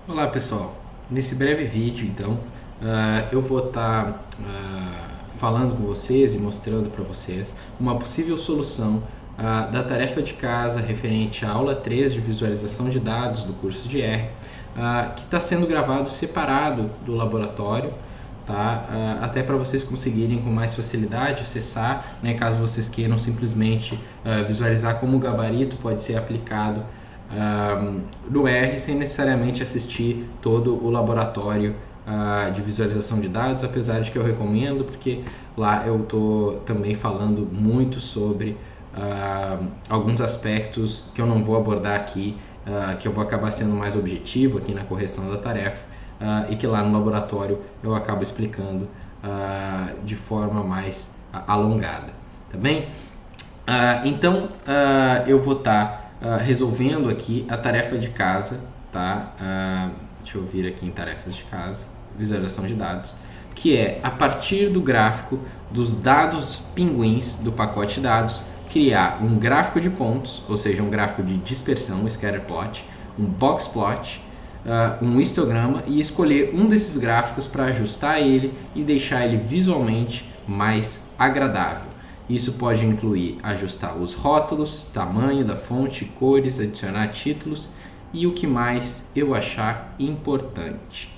Olá pessoal, nesse breve vídeo então eu vou estar falando com vocês e mostrando para vocês uma possível solução da tarefa de casa referente à aula 3 de visualização de dados do curso de R, que está sendo gravado separado do laboratório, tá? Até para vocês conseguirem com mais facilidade acessar, né, caso vocês queiram simplesmente visualizar como o gabarito pode ser aplicado no R sem necessariamente assistir todo o laboratório de visualização de dados, apesar de que eu recomendo, porque lá eu estou também falando muito sobre alguns aspectos que eu não vou abordar aqui, que eu vou acabar sendo mais objetivo aqui na correção da tarefa, e que lá no laboratório eu acabo explicando de forma mais alongada, tá bem? Então eu vou estar resolvendo aqui a tarefa de casa, tá? Deixa eu vir aqui em tarefas de casa, visualização de dados, que é a partir do gráfico dos dados pinguins do pacote dados, criar um gráfico de pontos, ou seja, um gráfico de dispersão, um scatter plot, um box plot, um histograma e escolher um desses gráficos para ajustar ele e deixar ele visualmente mais agradável. Isso pode incluir ajustar os rótulos, tamanho da fonte, cores, adicionar títulos e o que mais eu achar importante.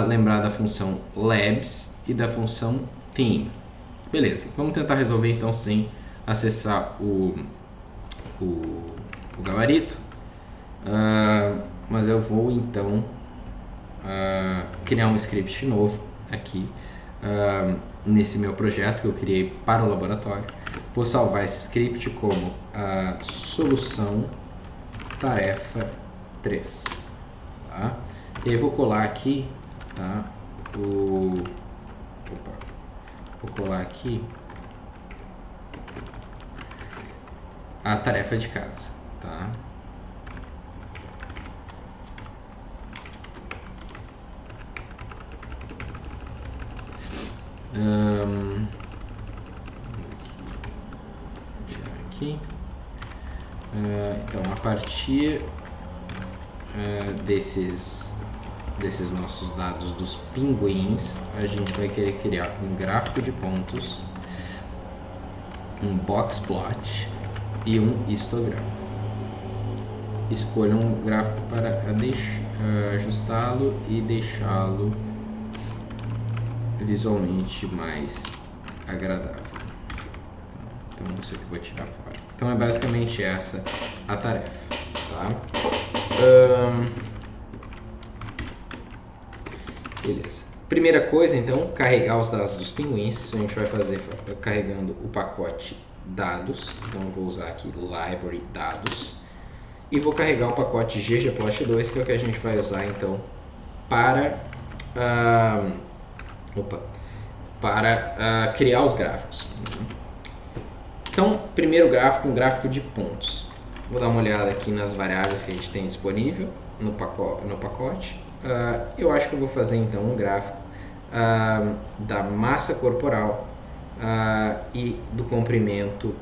Lembrar da função labs e da função theme. Beleza, vamos tentar resolver então sem acessar o gabarito. Mas eu vou então criar um script novo aqui nesse meu projeto que eu criei para o laboratório. Vou salvar esse script como solução tarefa 3, tá? E aí vou colar aqui, tá? Vou colar aqui a tarefa de casa, tá? Vou tirar aqui. Então, a partir desses nossos dados dos pinguins, a gente vai querer criar um gráfico de pontos, um box plot e um histograma. Escolha um gráfico para ajustá-lo e deixá-lo visualmente mais agradável. Então isso aqui eu vou tirar fora. Então é basicamente essa a tarefa, tá? Beleza. Primeira coisa, então, carregar os dados dos pinguins. Isso a gente vai fazer carregando o pacote dados. Então eu vou usar aqui library dados e vou carregar o pacote ggplot2, que é o que a gente vai usar então para criar os gráficos. Então, primeiro gráfico, um gráfico de pontos. Vou dar uma olhada aqui nas variáveis que a gente tem disponível no pacote. Eu acho que eu vou fazer então um gráfico da massa corporal e do comprimento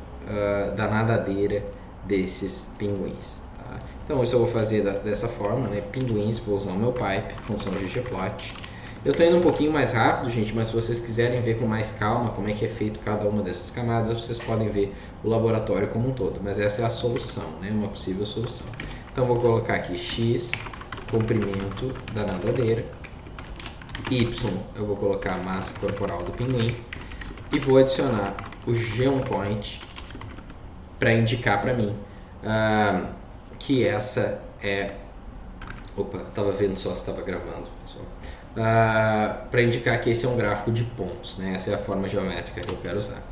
da nadadeira desses pinguins. Tá? Então, isso eu vou fazer dessa forma, né? Pinguins, vou usar o meu pipe, função ggplot. Eu estou indo um pouquinho mais rápido, gente, mas se vocês quiserem ver com mais calma como é que é feito cada uma dessas camadas, vocês podem ver o laboratório como um todo. Mas essa é a solução, né? Uma possível solução. Então, vou colocar aqui x, comprimento da nadadeira, y, eu vou colocar a massa corporal do pinguim, e vou adicionar o geopoint para indicar para mim que essa é... Opa, estava vendo só se estava gravando, pessoal. Para indicar que esse é um gráfico de pontos, né? Essa é a forma geométrica que eu quero usar.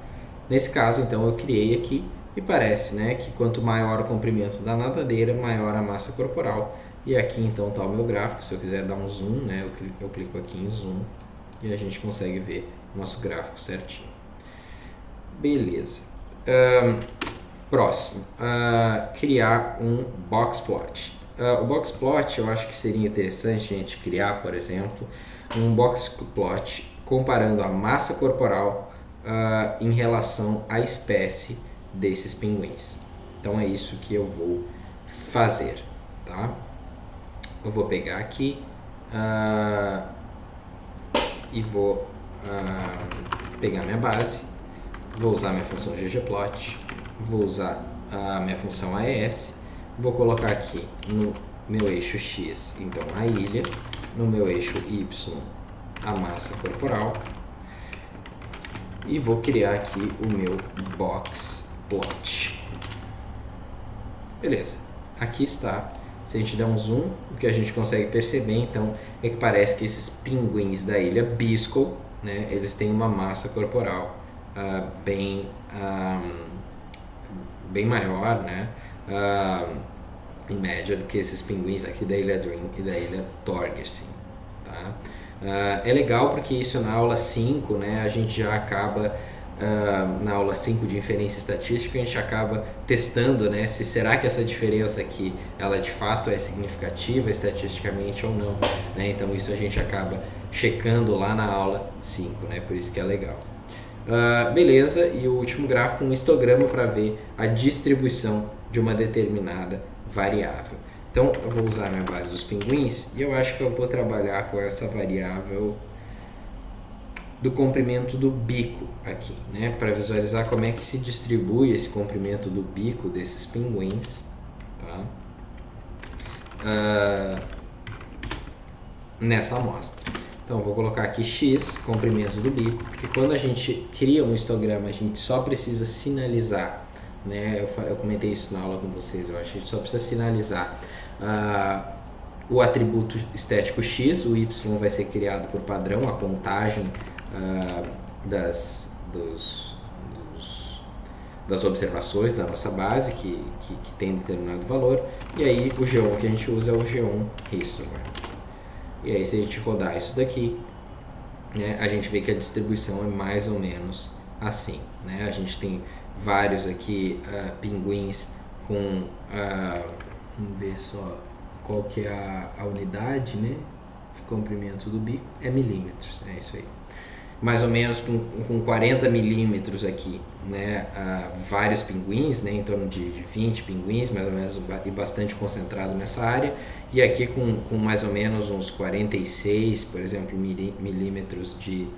Nesse caso, então, eu criei aqui e parece, né, que quanto maior o comprimento da nadadeira, maior a massa corporal. E aqui então está o meu gráfico. Se eu quiser dar um zoom, né, eu clico aqui em zoom e a gente consegue ver o nosso gráfico certinho. Beleza. Próximo, criar um box plot. O box plot eu acho que seria interessante a gente criar, por exemplo, um box plot comparando a massa corporal em relação à espécie desses pinguins. Então é isso que eu vou fazer, tá? eu vou pegar aqui e vou pegar minha base, vou usar minha função ggplot, vou usar a minha função AES, vou colocar aqui no meu eixo X, então a ilha, no meu eixo Y, a massa corporal, e vou criar aqui o meu box plot. Beleza, aqui está. Se a gente der um zoom, o que a gente consegue perceber então é que parece que esses pinguins da ilha Biscoe, né, eles têm uma massa corporal bem maior, né, em média, do que esses pinguins aqui da ilha Dream e da ilha Torgerson, tá? É legal porque isso na aula 5, né, a gente já acaba, na aula 5 de inferência estatística, a gente acaba testando, né, se será que essa diferença aqui, ela de fato é significativa estatisticamente ou não, né? Então isso a gente acaba checando lá na aula 5, né, por isso que é legal. Beleza, e o último gráfico, um histograma para ver a distribuição de uma determinada variável. Então eu vou usar a minha base dos pinguins e eu acho que eu vou trabalhar com essa variável do comprimento do bico aqui, né, para visualizar como é que se distribui esse comprimento do bico desses pinguins, tá? Nessa amostra. Então eu vou colocar aqui x, comprimento do bico, porque quando a gente cria um histograma a gente só precisa sinalizar, né, eu comentei isso na aula com vocês, eu acho que a gente só precisa sinalizar o atributo estético x, o y vai ser criado por padrão, a contagem das observações da nossa base que tem determinado valor, e aí o G1 que a gente usa é o G1 histogram. E aí se a gente rodar isso daqui, né, a gente vê que a distribuição é mais ou menos assim, né? A gente tem vários aqui pinguins com, vamos ver só qual que é a unidade, né? O comprimento do bico é milímetros, é isso aí. Mais ou menos com 40 milímetros aqui, né? Vários pinguins, né? Em torno de 20 pinguins, mais ou menos, e bastante concentrado nessa área. E aqui com mais ou menos uns 46, por exemplo, milímetros de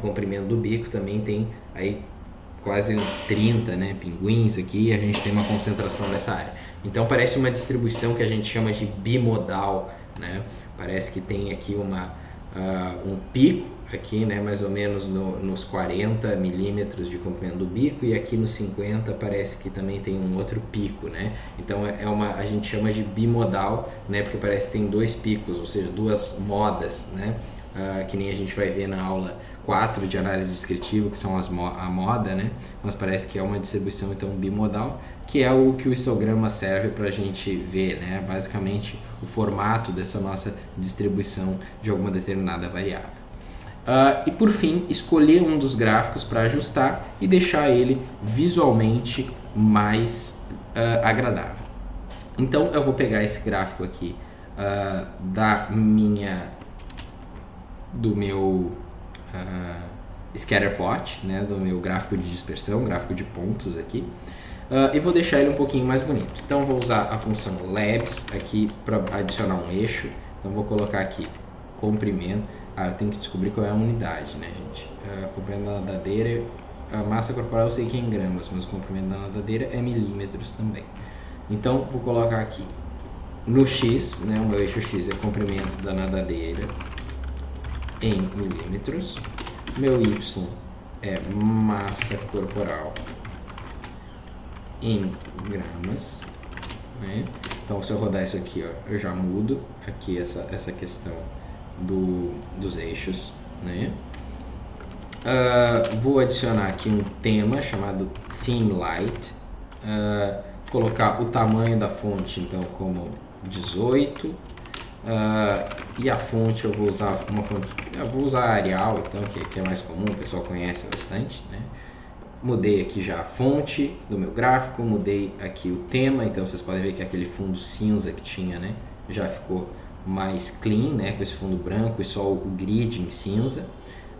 comprimento do bico, também tem aí quase 30, né, pinguins aqui, e a gente tem uma concentração nessa área. Então parece uma distribuição que a gente chama de bimodal, né? Parece que tem aqui um pico aqui, né, mais ou menos nos 40 milímetros de comprimento do bico, e aqui nos 50 parece que também tem um outro pico, né? Então a gente chama de bimodal, né, porque parece que tem dois picos, ou seja, duas modas, né? Que nem a gente vai ver na aula 4 de análise descritiva, que são a moda, né? Mas parece que é uma distribuição então bimodal, que é o que o histograma serve para a gente ver, né? Basicamente o formato dessa nossa distribuição de alguma determinada variável. E por fim, escolher um dos gráficos para ajustar e deixar ele visualmente mais agradável. Então eu vou pegar esse gráfico aqui do meu scatterplot, né, do meu gráfico de dispersão, gráfico de pontos aqui, e vou deixar ele um pouquinho mais bonito. Então vou usar a função labs aqui para adicionar um eixo. Então vou colocar aqui comprimento. Eu tenho que descobrir qual é a unidade, né, gente? Comprimento da nadadeira, a massa corporal eu sei que é em gramas, mas o comprimento da nadadeira é milímetros também. Então vou colocar aqui no x, né, o meu eixo x é comprimento da nadadeira em milímetros, meu y é massa corporal em gramas, né? Então se eu rodar isso aqui, ó, eu já mudo aqui essa questão dos eixos, né? Vou adicionar aqui um tema chamado theme light, colocar o tamanho da fonte então como 18, e a fonte eu vou usar a Arial, então que é mais comum, o pessoal conhece bastante, né? Mudei aqui já a fonte do meu gráfico, mudei aqui o tema, então vocês podem ver que aquele fundo cinza que tinha, né, já ficou mais clean, né, com esse fundo branco e só o grid em cinza,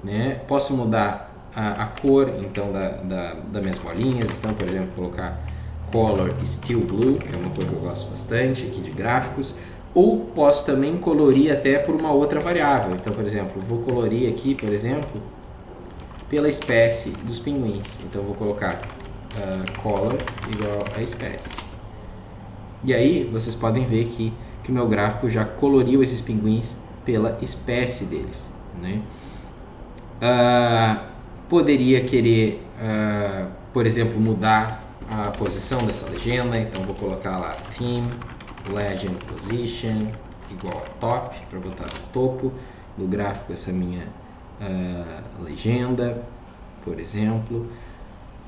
né? Posso mudar a cor então das minhas bolinhas, então por exemplo colocar color steel blue, que é uma cor que eu gosto bastante aqui de gráficos. Ou posso também colorir até por uma outra variável. Então, por exemplo, vou colorir aqui, por exemplo, pela espécie dos pinguins. Então, vou colocar color igual a espécie. E aí, vocês podem ver que o meu gráfico já coloriu esses pinguins pela espécie deles, né? Poderia querer, por exemplo, mudar a posição dessa legenda. Então, vou colocar lá theme legend position igual a top, para botar no topo do gráfico essa minha legenda, por exemplo.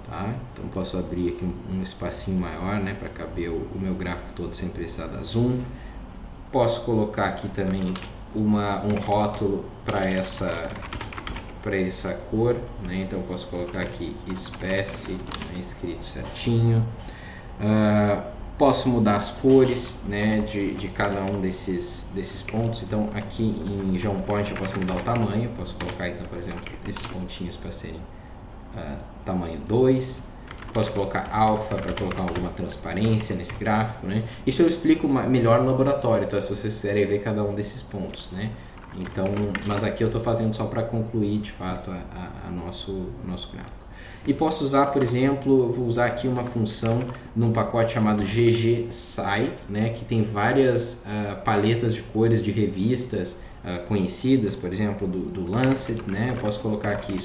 Tá? Então posso abrir aqui um espacinho maior, né, para caber o meu gráfico todo sem precisar dar zoom. Posso colocar aqui também um rótulo para essa cor, né? Então posso colocar aqui espécie, né, escrito certinho. Posso mudar as cores, né, de cada um desses pontos. Então aqui em John Point eu posso mudar o tamanho. Posso colocar então, por exemplo, esses pontinhos para serem tamanho 2. Posso colocar alfa para colocar alguma transparência nesse gráfico, né? Isso eu explico melhor no laboratório, tá? Se vocês quiserem ver cada um desses pontos, né? Então, mas aqui eu estou fazendo só para concluir de fato nosso gráfico. E posso usar, por exemplo, eu vou usar aqui uma função num pacote chamado ggsci, né, que tem várias paletas de cores de revistas conhecidas, por exemplo, do Lancet, né? Eu posso colocar aqui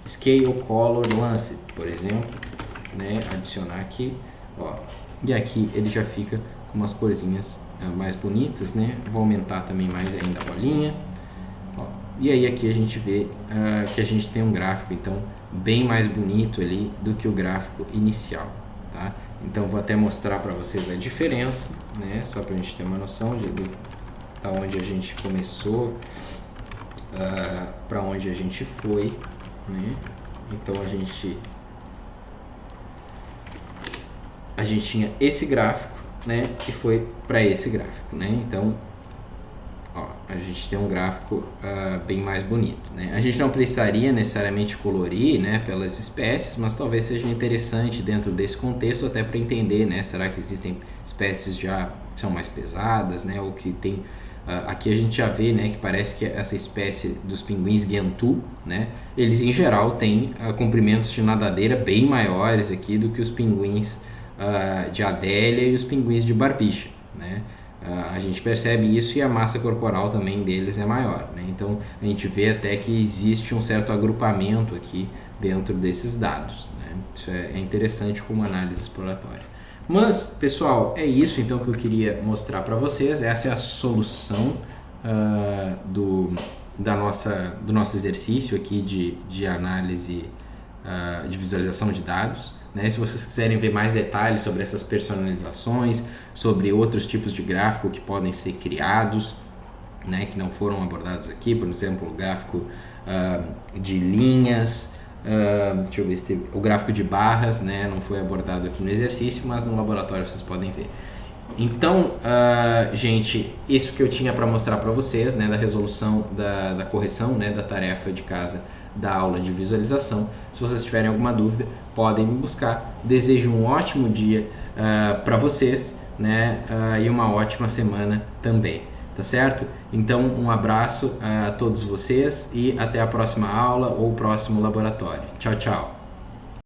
Scale Color Lancet, por exemplo, né? Adicionar aqui, ó, e aqui ele já fica com umas corzinhas mais bonitas, né? Vou aumentar também mais ainda a bolinha, ó, e aí aqui a gente vê que a gente tem um gráfico então bem mais bonito ali do que o gráfico inicial, tá? Então vou até mostrar para vocês a diferença, né? Só para a gente ter uma noção da onde a gente começou para onde a gente foi, né? Então a gente tinha esse gráfico, né, e foi para esse gráfico, né? Então, ó, a gente tem um gráfico bem mais bonito, né? A gente não precisaria necessariamente colorir, né, pelas espécies, mas talvez seja interessante dentro desse contexto até para entender, né? Será que existem espécies já que são mais pesadas, né, ou que tem aqui a gente já vê, né, que parece que essa espécie dos pinguins Gentoo, né, eles em geral têm comprimentos de nadadeira bem maiores aqui do que os pinguins de Adélia e os pinguins de Barbicha, né? A gente percebe isso e a massa corporal também deles é maior, né? Então a gente vê até que existe um certo agrupamento aqui dentro desses dados, né? Isso é interessante como análise exploratória. Mas, pessoal, é isso então que eu queria mostrar para vocês. Essa é a solução do nosso exercício aqui de análise de visualização de dados, né? Se vocês quiserem ver mais detalhes sobre essas personalizações, sobre outros tipos de gráfico que podem ser criados, né, que não foram abordados aqui, por exemplo, o gráfico de linhas, deixa eu ver se o gráfico de barras, né, não foi abordado aqui no exercício, mas no laboratório vocês podem ver. Então, gente, isso que eu tinha para mostrar para vocês, né, da resolução, da correção, né, da tarefa de casa da aula de visualização. Se vocês tiverem alguma dúvida, podem me buscar. Desejo um ótimo dia para vocês, né, e uma ótima semana também, tá certo? Então, um abraço a todos vocês e até a próxima aula ou próximo laboratório. Tchau, tchau!